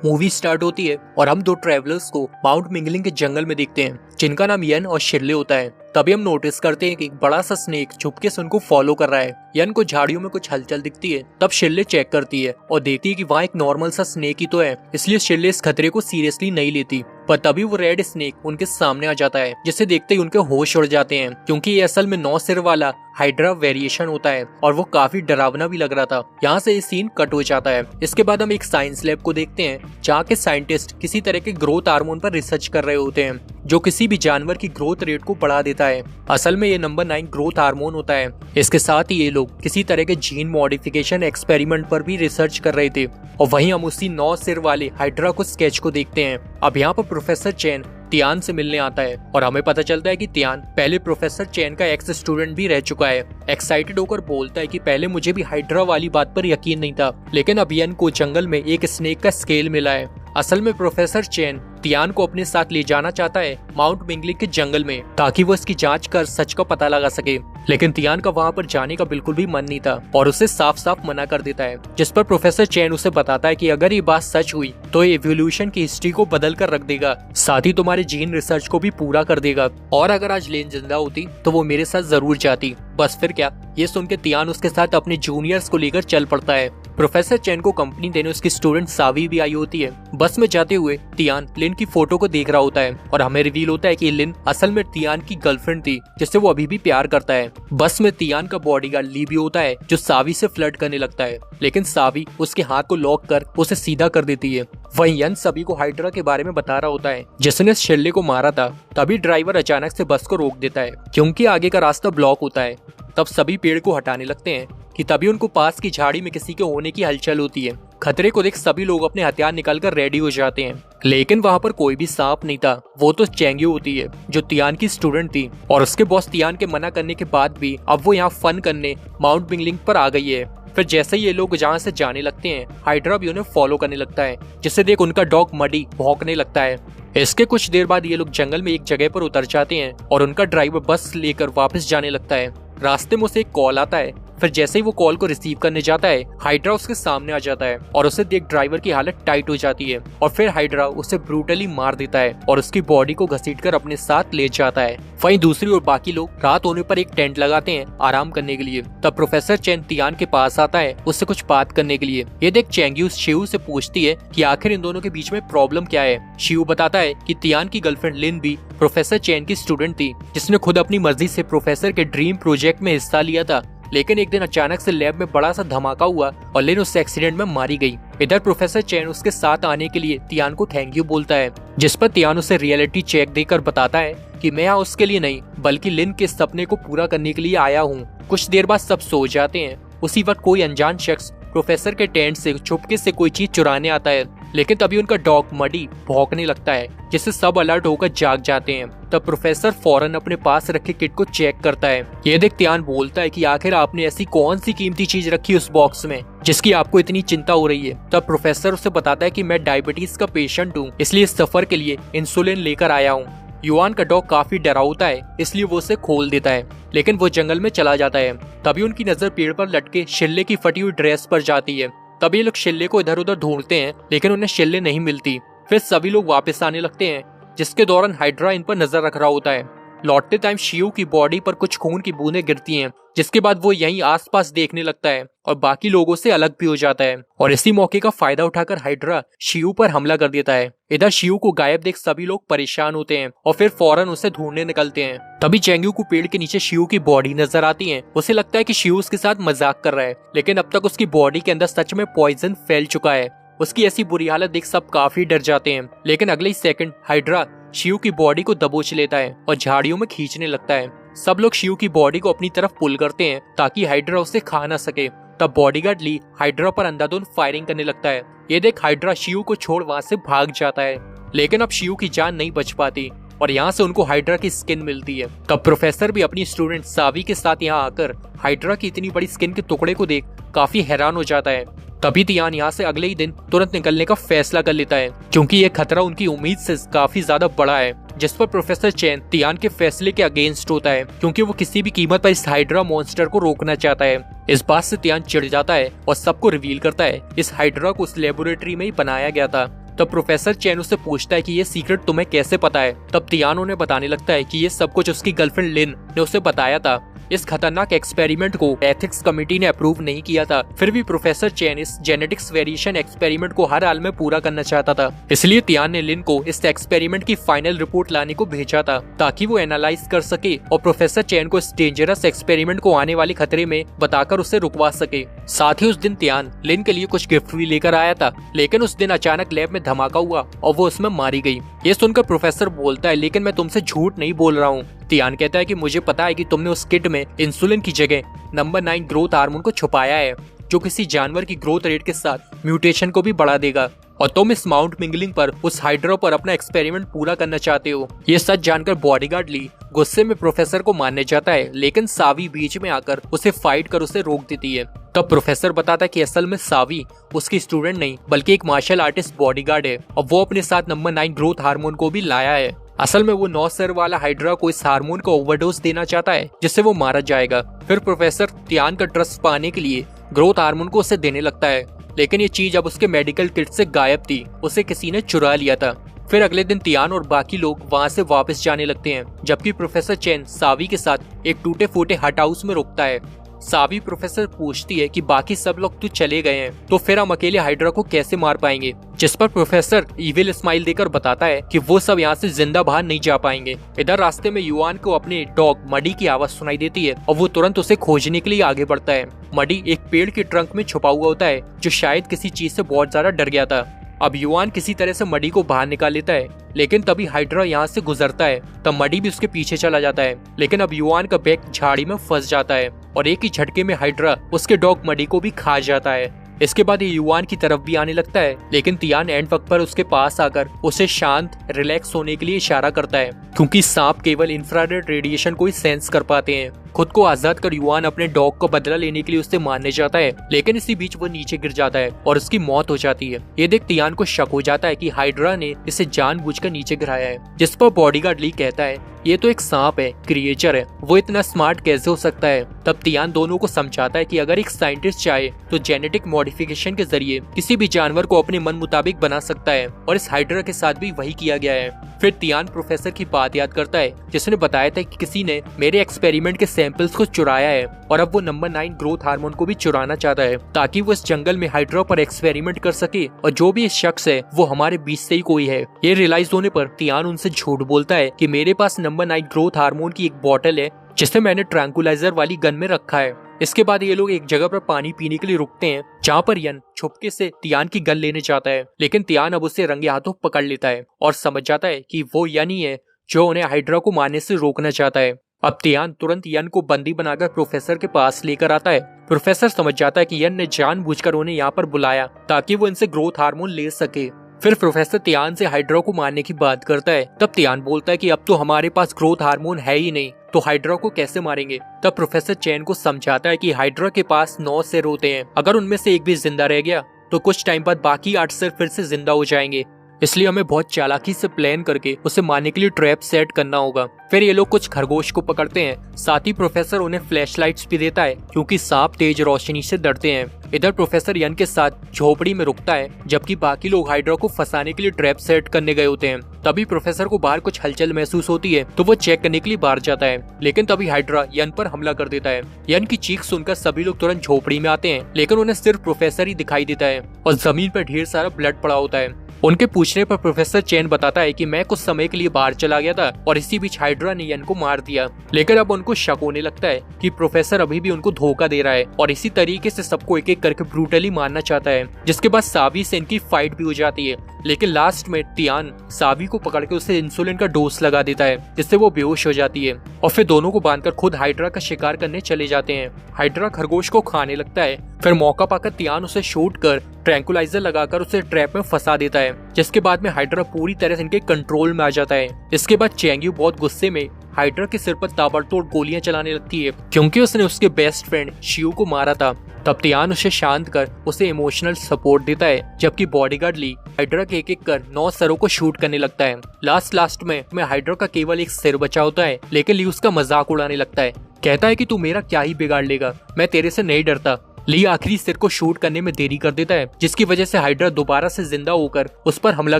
Movie start होती है और हम दो ट्रैवलर्स को माउंट मिंगलिंग के जंगल में देखते हैं जिनका नाम यन और शिरले होता है। तभी हम नोटिस करते हैं कि एक बड़ा सा स्नेक चुपके से उनको फॉलो कर रहा है। यन को झाड़ियों में कुछ हलचल दिखती है, तब शिरले चेक करती है और देखती है कि वहाँ एक नॉर्मल सा स्नेक ही तो है, इसलिए शिरले इस खतरे को सीरियसली नहीं लेती। पर तभी वो रेड स्नेक उनके सामने आ जाता है, जिसे देखते ही उनके होश उड़ जाते हैं क्योंकि ये असल में 9 सिर वाला हाइड्रा वेरिएशन होता है और वो काफी डरावना भी लग रहा था। यहाँ से ये सीन कट हो जाता है। इसके बाद हम एक साइंस लैब को देखते हैं जहाँ के साइंटिस्ट किसी तरह के ग्रोथ हार्मोन पर रिसर्च कर रहे होते हैं जो किसी भी जानवर की ग्रोथ रेट को बढ़ा देता है। असल में ये नंबर 9 ग्रोथ हार्मोन होता है। इसके साथ ही ये लोग किसी तरह के जीन मॉडिफिकेशन एक्सपेरिमेंट पर भी रिसर्च कर रहे थे और वहीं हम उसी 9 सिर वाले हाइड्रा को स्केच को देखते हैं। अब यहाँ पर प्रोफेसर चैन तियान से मिलने आता है और हमें पता चलता है कि तियान पहले प्रोफेसर चैन का एक्स स्टूडेंट भी रह चुका है। एक्साइटेड होकर बोलता है कि पहले मुझे भी हाइड्रा वाली बात पर यकीन नहीं था, लेकिन अब यन को जंगल में एक स्नेक का स्केल मिला है। असल में प्रोफेसर चैन तियान को अपने साथ ले जाना चाहता है माउंट मिंगलिंग के जंगल में ताकि वो इसकी जांच कर सच का पता लगा सके, लेकिन तियान का वहां पर जाने का बिल्कुल भी मन नहीं था और उसे साफ साफ मना कर देता है। जिस पर प्रोफेसर चैन उसे बताता है कि अगर ये बात सच हुई तो ये एवोल्यूशन की हिस्ट्री को बदल कर रख देगा, साथ ही तुम्हारे जीन रिसर्च को भी पूरा कर देगा और अगर आज लेन जिंदा होती तो वो मेरे साथ जरूर जाती। बस फिर क्या, ये सुन के तियान उसके साथ अपने जूनियर्स को लेकर चल पड़ता है। प्रोफेसर चैन को कंपनी देने उसकी स्टूडेंट सावी भी आई होती है। बस में जाते हुए तियान लिन की फोटो को देख रहा होता है और हमें रिवील होता है कि लिन असल में तियान की गर्लफ्रेंड थी जिससे वो अभी भी प्यार करता है। बस में तियान का बॉडीगार्ड ली भी होता है जो सावी से फ्लर्ट करने लगता है, लेकिन सावी उसके हाथ को लॉक कर उसे सीधा कर देती है। वहीं यन सभी को हाइड्रा के बारे में बता रहा होता है जिसने शिरले को मारा था। तभी ड्राइवर अचानक से बस को रोक देता है क्योंकि आगे का रास्ता ब्लॉक होता है। तब सभी पेड़ को हटाने लगते हैं कि तभी उनको पास की झाड़ी में किसी के होने की हलचल होती है। खतरे को देख सभी लोग अपने हथियार निकालकर रेडी हो जाते हैं, लेकिन वहाँ पर कोई भी सांप नहीं था। वो तो चेंग्यू होती है जो तियान की स्टूडेंट थी और उसके बॉस तियान के मना करने के बाद भी अब वो यहाँ फन करने माउंट मिंगलिंग पर आ गई है। फिर जैसे ही ये लोग जहाँ से जाने लगते हैं, हाइड्रा भी उन्हें फॉलो करने लगता है, जिसे देख उनका डॉग मडी भौंकने लगता है। इसके कुछ देर बाद ये लोग जंगल में एक जगह पर उतर जाते हैं और उनका ड्राइवर बस लेकर वापस जाने लगता है। रास्ते में उसे एक कॉल आता है। फिर जैसे ही वो कॉल को रिसीव करने जाता है, हाइड्रा उसके सामने आ जाता है और उसे देख ड्राइवर की हालत टाइट हो जाती है और फिर हाइड्रा उसे ब्रूटली मार देता है और उसकी बॉडी को घसीटकर अपने साथ ले जाता है। वहीं दूसरी ओर बाकी लोग रात होने पर एक टेंट लगाते हैं आराम करने के लिए। तब प्रोफेसर चैन तियान के पास आता है उससे कुछ बात करने के लिए। ये देख चेंग्यू शिव से पूछती है कि आखिर इन दोनों के बीच में प्रॉब्लम क्या है। शिव बताता है कि तियान की गर्लफ्रेंड लिन भी प्रोफेसर चैन की स्टूडेंट थी जिसने खुद अपनी मर्जी से प्रोफेसर के ड्रीम प्रोजेक्ट में हिस्सा लिया था, लेकिन एक दिन अचानक से लैब में बड़ा सा धमाका हुआ और लिन उस एक्सीडेंट में मारी गई। इधर प्रोफेसर चैन उसके साथ आने के लिए तियान को थैंक यू बोलता है, जिस पर तियान उसे रियलिटी चेक देकर बताता है कि मैं यहाँ उसके लिए नहीं बल्कि लिन के सपने को पूरा करने के लिए आया हूँ। कुछ देर बाद सब सो जाते हैं। उसी वक्त कोई अनजान शख्स प्रोफेसर के टेंट से चुपके से कोई चीज चुराने आता है, लेकिन तभी उनका डॉग मडी भौंकने लगता है जिससे सब अलर्ट होकर जाग जाते हैं। तब प्रोफेसर फौरन अपने पास रखे किट को चेक करता है। ये देख तियान बोलता है कि आखिर आपने ऐसी कौन सी कीमती चीज रखी उस बॉक्स में जिसकी आपको इतनी चिंता हो रही है। तब प्रोफेसर उसे बताता है कि मैं डायबिटीज का पेशेंट हूँ, इसलिए इस सफर के लिए इंसुलिन लेकर आया हूँ। युआन का डॉग काफी डरा होता है, इसलिए वो उसे खोल देता है, लेकिन वो जंगल में चला जाता है। तभी उनकी नजर पेड़ पर लटके शिल्ले की फटी हुई ड्रेस पर जाती है। तभी लोग शिल्ले को इधर उधर ढूंढते हैं, लेकिन उन्हें शिल्ले नहीं मिलती। फिर सभी लोग वापस आने लगते हैं, जिसके दौरान हाइड्रा इन पर नजर रख रहा होता है। लौटते टाइम शिव की बॉडी पर कुछ खून की बूंदें गिरती हैं, जिसके बाद वो यहीं आसपास देखने लगता है और बाकी लोगों से अलग भी हो जाता है। और इसी मौके का फायदा उठाकर हाइड्रा शिव पर हमला कर देता है। इधर शिव को गायब देख सभी लोग परेशान होते हैं और फिर फौरन उसे ढूंढने निकलते हैं। तभी चेंग्यू को पेड़ के नीचे शिव की बॉडी नजर आती है। उसे लगता है कि शिव उसके साथ मजाक कर रहा है, लेकिन अब तक उसकी बॉडी के अंदर सच में पॉइजन फैल चुका है। उसकी ऐसी बुरी हालत देख सब काफी डर जाते हैं, लेकिन अगले ही सेकंड हाइड्रा शिव की बॉडी को दबोच लेता है और झाड़ियों में खींचने लगता है। सब लोग शिव की बॉडी को अपनी तरफ पुल करते हैं ताकि हाइड्रा उसे खा ना सके। तब बॉडीगार्ड ली हाइड्रा पर अंधाधुंध फायरिंग करने लगता है। ये देख हाइड्रा शिव को छोड़ वहाँ से भाग जाता है, लेकिन अब शिव की जान नहीं बच पाती और यहाँ से उनको हाइड्रा की स्किन मिलती है। तब प्रोफेसर भी अपनी स्टूडेंट सावी के साथ यहाँ आकर हाइड्रा की इतनी बड़ी स्किन के टुकड़े को देख काफी हैरान हो जाता है। तभी तियान यहाँ से अगले ही दिन तुरंत निकलने का फैसला कर लेता है क्योंकि ये खतरा उनकी उम्मीद से काफी ज्यादा बड़ा है। जिस पर प्रोफेसर चैन तियान के फैसले के अगेंस्ट होता है क्योंकि वो किसी भी कीमत पर इस हाइड्रा मॉन्स्टर को रोकना चाहता है। इस बात से तियान चिढ़ जाता है और सबको रिवील करता है इस हाइड्रा को उस लेबोरेटरी में ही बनाया गया था तब प्रोफेसर चैन उससे पूछता है कि ये सीक्रेट तुम्हें कैसे पता है। तब तियान उन्हें बताने लगता है कि ये सब कुछ उसकी गर्लफ्रेंड लिन ने उसे बताया था। इस खतरनाक एक्सपेरिमेंट को एथिक्स कमेटी ने अप्रूव नहीं किया था, फिर भी प्रोफेसर चैन इस जेनेटिक्स वेरिएशन एक्सपेरिमेंट को हर हाल में पूरा करना चाहता था। इसलिए तियान ने लिन को इस एक्सपेरिमेंट की फाइनल रिपोर्ट लाने को भेजा था ताकि वो एनालाइज कर सके और प्रोफेसर चैन को इस डेंजरस एक्सपेरिमेंट को आने वाले खतरे में बताकर उसे रुकवा सके। साथ ही उस दिन तियान लिन के लिए कुछ गिफ्ट भी लेकर आया था, लेकिन उस दिन अचानक लैब में धमाका हुआ और वो उसमें मारी गई। ये सुनकर प्रोफेसर बोलता है, लेकिन मैं तुमसे झूठ नहीं बोल रहा हूँ। तियान कहता है कि मुझे पता है कि तुमने उस किट में इंसुलिन की जगह नंबर 9 ग्रोथ हार्मोन को छुपाया है, जो किसी जानवर की ग्रोथ रेट के साथ म्यूटेशन को भी बढ़ा देगा, और तुम इस माउंट मिंगलिंग पर उस हाइड्रा पर अपना एक्सपेरिमेंट पूरा करना चाहते हो। ये सच जानकर बॉडीगार्ड ली गुस्से में प्रोफेसर को मारने जाता है, लेकिन सावी बीच में आकर उसे फाइट कर उसे रोक देती है। तब प्रोफेसर बताता है कि असल में सावी उसकी स्टूडेंट नहीं बल्कि एक मार्शल आर्टिस्ट बॉडीगार्ड है, और वो अपने साथ नंबर 9 ग्रोथ हार्मोन को भी लाया है। असल में वो 9 सर वाला हाइड्रा को इस हार्मोन का ओवरडोज देना चाहता है, जिससे वो मारा जाएगा। फिर प्रोफेसर तियान का ट्रस्ट पाने के लिए ग्रोथ हार्मोन को उसे देने लगता है, लेकिन ये चीज अब उसके मेडिकल किट से गायब थी, उसे किसी ने चुरा लिया था। फिर अगले दिन तियान और बाकी लोग वहाँ से वापस जाने लगते हैं, जबकि प्रोफेसर चैन सावी के साथ एक टूटे फूटे हट हाउस में रुकता है। सावी प्रोफेसर पूछती है कि बाकी सब लोग तो चले गए हैं, तो फिर हम अकेले हाइड्रा को कैसे मार पाएंगे, जिस पर प्रोफेसर इविल स्माइल देकर बताता है कि वो सब यहाँ से जिंदा बाहर नहीं जा पाएंगे। इधर रास्ते में युआन को अपने डॉग मडी की आवाज सुनाई देती है और वो तुरंत उसे खोजने के लिए आगे बढ़ता है। मडी एक पेड़ के ट्रंक में छुपा हुआ होता है, जो शायद किसी चीज से बहुत ज्यादा डर गया था। अब युआन किसी तरह से मडी को बाहर निकाल लेता है, लेकिन तभी हाइड्रा यहाँ से गुजरता है, तब मडी भी उसके पीछे चला जाता है, लेकिन अब युआन का बैग झाड़ी में फंस जाता है और एक ही झटके में हाइड्रा उसके डॉग मडी को भी खा जाता है। इसके बाद ये युआन की तरफ भी आने लगता है, लेकिन तियान एंड वक्त पर उसके पास आकर उसे शांत रिलैक्स होने के लिए इशारा करता है, क्योंकि सांप केवल इंफ्रारेड रेडिएशन को ही सेंस कर पाते हैं। खुद को आजाद कर युआन अपने डॉग को बदला लेने के लिए उससे मारने जाता है, लेकिन इसी बीच वो नीचे गिर जाता है और उसकी मौत हो जाती है। ये देख तियान को शक हो जाता है कि हाइड्रा ने इसे जानबूझकर नीचे गिराया है, जिस पर बॉडीगार्ड ली कहता है ये तो एक सांप है, क्रिएचर है, वो इतना स्मार्ट कैसे हो सकता है। तब तियान दोनों को समझाता है कि अगर एक साइंटिस्ट चाहे तो जेनेटिक मॉडिफिकेशन के जरिए किसी भी जानवर को अपने मन मुताबिक बना सकता है, और इस हाइड्रा के साथ भी वही किया गया है। फिर तियान प्रोफेसर की बात याद करता है, जिसने बताया था कि किसी ने मेरे एक्सपेरिमेंट के सैंपल्स को चुराया है, और अब वो नंबर 9 ग्रोथ हार्मोन को भी चुराना चाहता है, ताकि वो इस जंगल में हाइड्रा पर एक्सपेरिमेंट कर सके, और जो भी इस शख्स है वो हमारे बीच से ही कोई है। ये रियलाइज होने पर तियान उनसे झूठ बोलता है कि मेरे पास नंबर 9 ग्रोथ हार्मोन की एक बॉटल है, जिसे मैंने ट्रैंकुलाइजर वाली गन में रखा है। इसके बाद ये लोग एक जगह पर पानी पीने के लिए रुकते हैं, जहाँ पर यन छुपके से तियान की गन लेने जाता है, लेकिन तियान अब उसे रंगे हाथों पकड़ लेता है और समझ जाता है कि वो यन ही है जो उन्हें हाइड्रा को मारने से रोकना चाहता है। अब तियान तुरंत यन को बंदी बनाकर प्रोफेसर के पास लेकर आता है। प्रोफेसर समझ जाता है कि यन ने जानबूझकर उन्हें यहाँ पर बुलाया ताकि वो इनसे ग्रोथ हार्मोन ले सके। फिर प्रोफेसर तियान से हाइड्रा को मारने की बात करता है। तब तियान बोलता है कि अब तो हमारे पास ग्रोथ हार्मोन है ही नहीं, तो हाइड्रा को कैसे मारेंगे। तब प्रोफेसर चैन को समझाता है कि हाइड्रा के पास 9 सिर होते हैं, अगर उनमें से एक भी जिंदा रह गया तो कुछ टाइम बाद बाकी 8 सिर फिर से जिंदा हो जाएंगे, इसलिए हमें बहुत चालाकी से प्लान करके उसे मारने के लिए ट्रैप सेट करना होगा। फिर ये लोग कुछ खरगोश को पकड़ते हैं, साथ ही प्रोफेसर उन्हें फ्लैशलाइट्स भी देता है, क्योंकि सांप तेज रोशनी से डरते हैं। इधर प्रोफेसर यन के साथ झोपड़ी में रुकता है, जबकि बाकी लोग हाइड्रा को फंसाने के लिए ट्रैप सेट करने गए होते हैं। तभी प्रोफेसर को बाहर कुछ हलचल महसूस होती है, तो वो चेक करने के लिए बाहर जाता है, लेकिन तभी हाइड्रा यन पर हमला कर देता है। यन की चीख सुनकर सभी लोग तुरंत झोपड़ी में आते हैं, लेकिन उन्हें सिर्फ प्रोफेसर ही दिखाई देता है और जमीन पर ढेर सारा ब्लड पड़ा होता है। उनके पूछने पर प्रोफेसर चैन बताता है कि मैं कुछ समय के लिए बाहर चला गया था और इसी बीच हाइड्रा ने यन को मार दिया, लेकिन अब उनको शक होने लगता है कि प्रोफेसर अभी भी उनको धोखा दे रहा है और इसी तरीके से सबको एक एक करके ब्रूटली मारना चाहता है। जिसके बाद सावी से इनकी फाइट भी हो जाती है, लेकिन लास्ट में तियान सावी को पकड़ के उसे इंसुलिन का डोज लगा देता है, जिससे वो बेहोश हो जाती है, और फिर दोनों को बांधकर खुद हाइड्रा का शिकार करने चले जाते हैं। हाइड्रा खरगोश को खाने लगता है, फिर मौका पाकर तियान उसे शूट कर ट्रैंकुलाइजर लगाकर उसे ट्रैप में फंसा देता है, जिसके बाद में हाइड्रा पूरी तरह से इनके कंट्रोल में आ जाता है। इसके बाद चैंग्यू बहुत गुस्से में हाइड्रा के सिर पर ताबड़तोड़ गोलियां चलाने लगती है, क्योंकि उसने उसके बेस्ट फ्रेंड शिव को मारा था। तब तियान उसे शांत कर उसे इमोशनल सपोर्ट देता है, जबकि बॉडीगार्ड ली हाइड्रा के एक एक कर 9 सरों को शूट करने लगता है। लास्ट में हाइड्रा का केवल एक सिर बचा होता है, लेकिन ली उसका मजाक उड़ाने लगता है, कहता है कि तू मेरा क्या ही बिगाड़ लेगा, मैं तेरे से नहीं डरता। ली आखिरी सिर को शूट करने में देरी कर देता है, जिसकी वजह से हाइड्रा दोबारा से जिंदा होकर उस पर हमला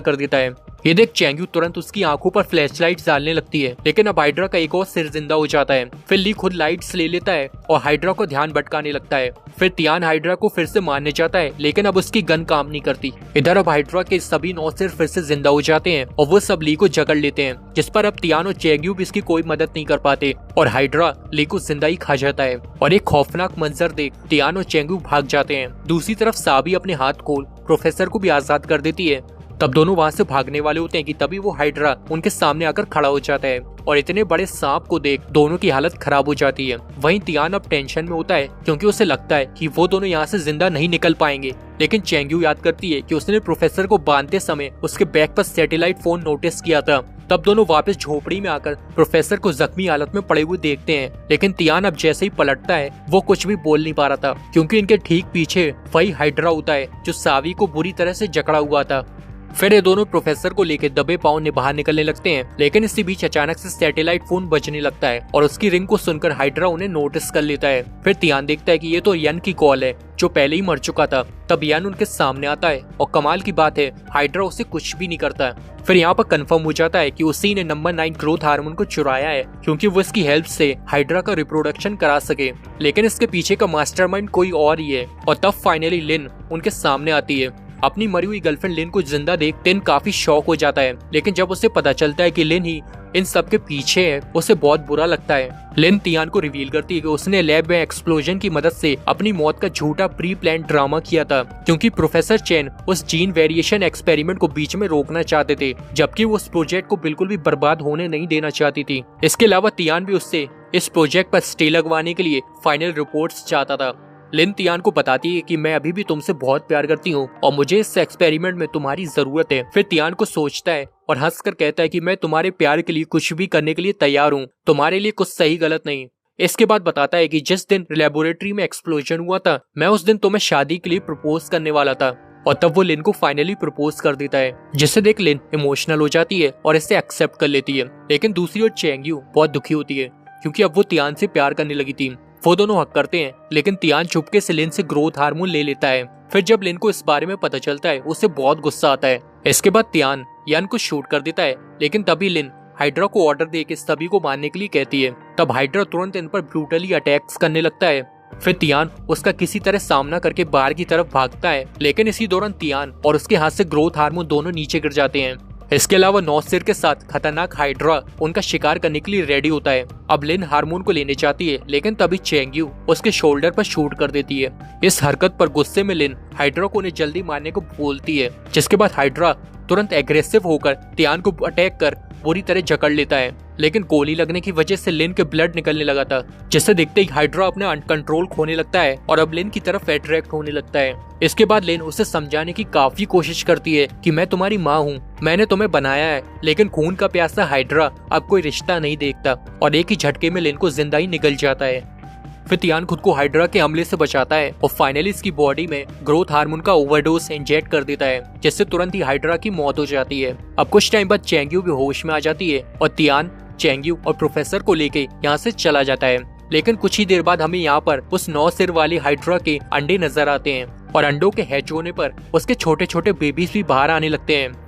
कर देता है। ये देख चैंग यू तुरंत उसकी आंखों पर फ्लैशलाइट्स डालने लगती है, लेकिन अब हाइड्रा का एक और सिर जिंदा हो जाता है। फिर ली खुद लाइट्स ले लेता है और हाइड्रा को ध्यान भटकाने लगता है। फिर तियान हाइड्रा को फिर से मारने जाता है, लेकिन अब उसकी गन काम नहीं करती। इधर अब हाइड्रा के सभी 9 सिर फिर से जिंदा हो जाते हैं और वो सब ली को जकड़ लेते हैं, जिस पर अब तियान और चैंग यू भी इसकी कोई मदद नहीं कर पाते और हाइड्रा ली को जिंदा ही खा जाता है। और एक खौफनाक मंजर देख तियान और चैंग यू भाग जाते हैं। दूसरी तरफ साबी अपने हाथ खोल प्रोफेसर को भी आजाद कर देती है। तब दोनों वहां से भागने वाले होते हैं कि तभी वो हाइड्रा उनके सामने आकर खड़ा हो जाता है और इतने बड़े सांप को देख दोनों की हालत खराब हो जाती है। वहीं तियान अब टेंशन में होता है क्योंकि उसे लगता है कि वो दोनों यहाँ से जिंदा नहीं निकल पाएंगे, लेकिन चैंग यू याद करती है कि उसने प्रोफेसर को बांधते समय उसके बैग पर सैटेलाइट फोन नोटिस किया था। तब दोनों वापस झोपड़ी में आकर प्रोफेसर को जख्मी हालत में पड़े हुए देखते हैं, लेकिन तियान अब जैसे ही पलटता है वो कुछ भी बोल नहीं पा रहा था क्योंकि इनके ठीक पीछे वही हाइड्रा होता है जो सावी को बुरी तरह से जकड़ा हुआ था। फिर ये दोनों प्रोफेसर को लेकर दबे पांव बाहर निकलने लगते हैं, लेकिन इसी बीच अचानक से सैटेलाइट फोन बजने लगता है और उसकी रिंग को सुनकर हाइड्रा उन्हें नोटिस कर लेता है। फिर तियान देखता है कि ये तो यन की कॉल है जो पहले ही मर चुका था। तब यन उनके सामने आता है और कमाल की बात है हाइड्रा उसे कुछ भी नहीं करता। फिर यहाँ पर कंफर्म हो जाता है कि उसी ने नंबर 9 ग्रोथ हार्मोन को चुराया है क्योंकि वो इसकी हेल्प से हाइड्रा का रिप्रोडक्शन करा सके, लेकिन इसके पीछे का मास्टरमाइंड कोई और ही है। और तब फाइनली लिन उनके सामने आती है। अपनी मरी हुई गर्लफ्रेंड लिन को जिंदा देख टिन काफी शॉक हो जाता है, लेकिन जब उसे पता चलता है कि लिन ही इन सब के पीछे है उसे बहुत बुरा लगता है। लिन तियान को रिवील करती है कि उसने लैब में एक्सप्लोजन की मदद से अपनी मौत का झूठा प्री प्लान ड्रामा किया था क्योंकि प्रोफेसर चेन उस जीन वेरिएशन एक्सपेरिमेंट को बीच में रोकना चाहते थे, जबकि वो उस प्रोजेक्ट को बिल्कुल भी बर्बाद होने नहीं देना चाहती थी। इसके अलावा तियान भी उससे इस प्रोजेक्ट पर स्टे लगवाने के लिए फाइनल रिपोर्ट्स चाहता था। लिन तियान को बताती है कि मैं अभी भी तुमसे बहुत प्यार करती हूँ और मुझे इस एक्सपेरिमेंट में तुम्हारी जरूरत है। फिर तियान को सोचता है और हंसकर कहता है कि मैं तुम्हारे प्यार के लिए कुछ भी करने के लिए तैयार हूँ, तुम्हारे लिए कुछ सही गलत नहीं। इसके बाद बताता है कि जिस दिन लेबोरेटरी में एक्सप्लोजन हुआ था मैं उस दिन तुम्हें शादी के लिए प्रपोज करने वाला था। और तब वो लिन को फाइनली प्रपोज कर देता है, जिसे देख लिन इमोशनल हो जाती है और इसे एक्सेप्ट कर लेती है। लेकिन दूसरी ओर चैंग यू बहुत दुखी होती है क्योंकि अब वो तियान से प्यार करने लगी थी। वो दोनों हक करते हैं, लेकिन तियान चुपके से लिन से ग्रोथ हार्मोन ले लेता है। फिर जब लिन को इस बारे में पता चलता है उसे बहुत गुस्सा आता है। इसके बाद तियान यन को शूट कर देता है, लेकिन तभी लिन हाइड्रा को ऑर्डर देके सभी को मारने के लिए कहती है। तब हाइड्रा तुरंत इन पर ब्रूटली अटैक्स करने लगता है। फिर तियान उसका किसी तरह सामना करके बाहर की तरफ भागता है, लेकिन इसी दौरान तियान और उसके हाथ से ग्रोथ हार्मोन दोनों नीचे गिर जाते हैं। इसके अलावा 9 सिर के साथ खतरनाक हाइड्रा उनका शिकार करने के लिए रेडी होता है। अब लिन हार्मोन को लेने चाहती है, लेकिन तभी चैंग यू उसके शोल्डर पर शूट कर देती है। इस हरकत पर गुस्से में लिन हाइड्रा को उन्हें जल्दी मारने को बोलती है, जिसके बाद हाइड्रा तुरंत एग्रेसिव होकर तियान को अटैक कर बुरी तरह जकड़ लेता है, लेकिन गोली लगने की वजह से लिन के ब्लड निकलने लगा था, जिसे देखते ही हाइड्रा अपना कंट्रोल खोने लगता है और अब लिन की तरफ अट्रैक्ट होने लगता है। इसके बाद लिन उसे समझाने की काफी कोशिश करती है कि मैं तुम्हारी माँ हूँ, मैंने तुम्हें बनाया है, लेकिन खून का प्यासा हाइड्रा अब कोई रिश्ता नहीं देखता और एक ही झटके में लिन को जिंदा ही निकल जाता है। फिर तियान खुद को हाइड्रा के हमले से बचाता है और फाइनली इसकी बॉडी में ग्रोथ हार्मोन का ओवरडोज इंजेक्ट कर देता है, जिससे तुरंत ही हाइड्रा की मौत हो जाती है। अब कुछ टाइम बाद चैंग यू भी होश में आ जाती है और तियान चैंग यू और प्रोफेसर को लेके यहाँ से चला जाता है। लेकिन कुछ ही देर बाद हमें यहाँ पर उस 9 सिर वाली हाइड्रा के अंडे नजर आते हैं और अंडों के हैच होने पर उसके छोटे छोटे बेबीज भी बाहर आने लगते हैं।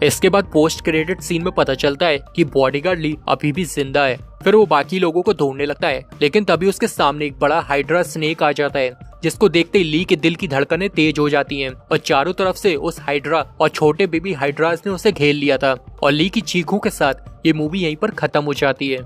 इसके बाद पोस्ट क्रेडिट सीन में पता चलता है कि बॉडीगार्ड ली अभी भी जिंदा है। फिर वो बाकी लोगों को ढूंढने लगता है, लेकिन तभी उसके सामने एक बड़ा हाइड्रा स्नेक आ जाता है, जिसको देखते ही ली के दिल की धड़कनें तेज हो जाती हैं और चारों तरफ से उस हाइड्रा और छोटे बेबी हाइड्रास ने उसे घेर लिया था। और ली की चीखों के साथ ये मूवी यहीं पर खत्म हो जाती है।